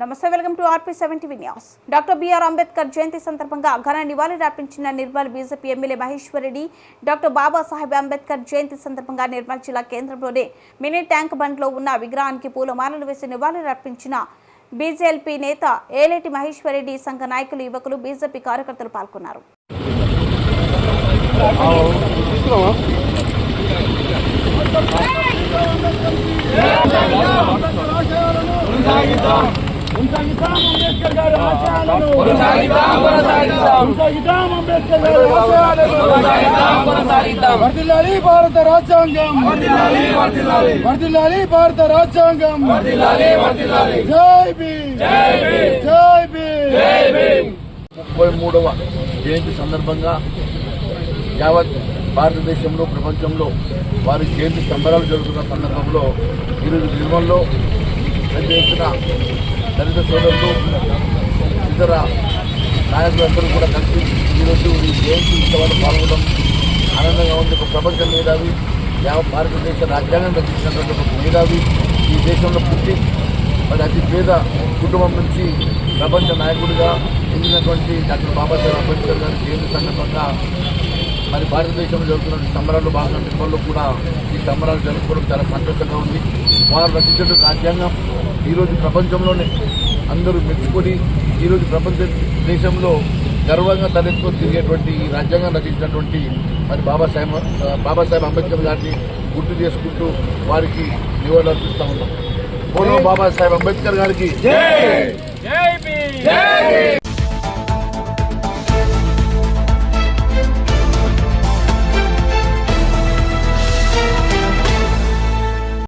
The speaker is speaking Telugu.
నమస్తే, welcome to RP7 TV news. Doctor BR Ambedkar Jayanti సందర్భంగా ఘన నివాళులర్పించిన Nirmal BJP MLA Maheshwar Reddy. Doctor Babasaheb Ambedkar Jayanti సందర్భంగా నిర్మల్ జిల్లా కేంద్రంలోని మినీ ట్యాంక్ బండ్ లో ఉన్న విగ్రహానికి పూలమాలలు వేసి నివాళులర్పించిన బీజేపీ నేత ఏలేటి మహేశ్వర్ రెడ్డి సంఘ నాయకులు, యువకులు, బీజేపీ కార్యకర్తలు పాల్గొన్నారు. వర్ధిల్లాలి భారత రాజ్యాంగం, వర్ధిల్లాలి భారత రాజ్యాంగం. జై భీమ్, జై భీమ్. 33వ జయంతి సందర్భంగా యావత్ భారతదేశంలో, ప్రపంచంలో వారి జయంతి సంబరాలు జరుగుతున్న సందర్భంలో ఈరోజు నిర్మల్లో పెద్ద ఎత్తున దళిత సోదరులు, ఇతర నాయకులందరూ కూడా కలిసి ఈరోజు ఈ జయంతి ఉత్సవాలు పాల్గొనడం ఆనందంగా ఉంది. ఒక ప్రపంచ మేధావి, యావత్ భారతదేశ రాజ్యాంగం రచించినటువంటి ఒక మేధావి, ఈ దేశంలో పుట్టి మరి అతి పేద కుటుంబం నుంచి ప్రపంచ నాయకుడిగా ఎదిగినటువంటి డాక్టర్ బాబాసాహెబ్ అంబేద్కర్ గారి జయంతి సందర్భంగా మరి భారతదేశంలో జరుగుతున్న సంబరాల్లో భాగంగా నిర్మల్లో కూడా ఈ సంబరాలు జరుపుకోవడం చాలా సంతోషంగా ఉంది. వారు రచించిన రాజ్యాంగం ఈరోజు ప్రపంచంలోనే అందరూ మెచ్చుకొని ఈరోజు ప్రపంచ దేశంలో గర్వంగా తలెత్తుకొని తిరిగేటువంటి ఈ రాజ్యాంగం రచించినటువంటి మరి బాబాసాహెబ్ అంబేద్కర్ గారిని గుర్తు చేసుకుంటూ వారికి నివాళులు అర్పిస్తూ ఉన్నాం. బాబాసాహెబ్ అంబేద్కర్ గారికి